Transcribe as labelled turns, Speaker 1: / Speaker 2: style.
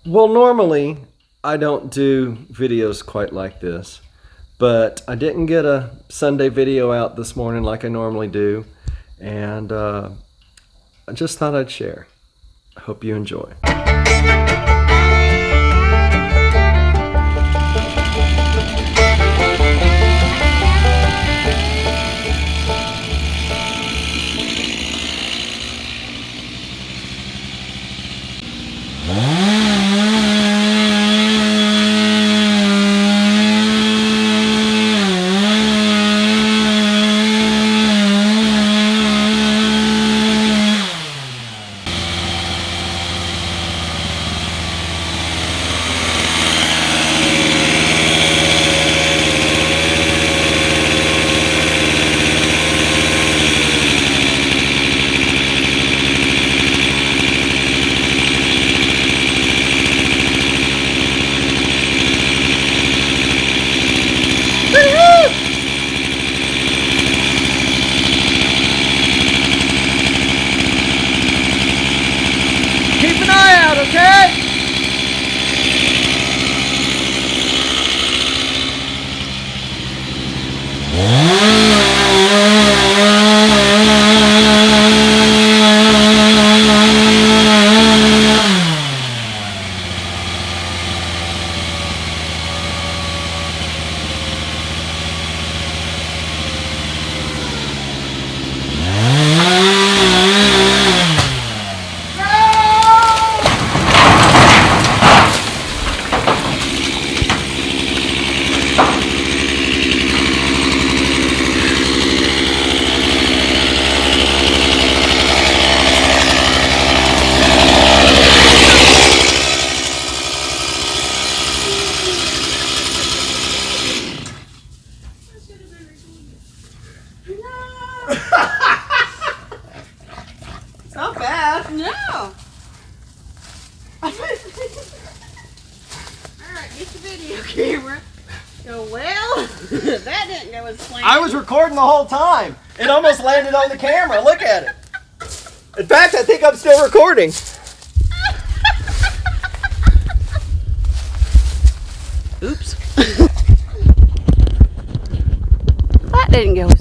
Speaker 1: Well, normally I don't do videos quite like this, but I didn't get a Sunday video out this morning like I normally do, and I just thought I'd share. I hope you enjoy. Keep an eye out, okay?
Speaker 2: It's not bad.
Speaker 3: No.
Speaker 2: Alright,
Speaker 3: Get the video camera. Go, well, that didn't go as planned.
Speaker 1: I was recording the whole time. It almost landed on the camera. Look at it. In fact, I think I'm still recording.
Speaker 3: Oops. That didn't go as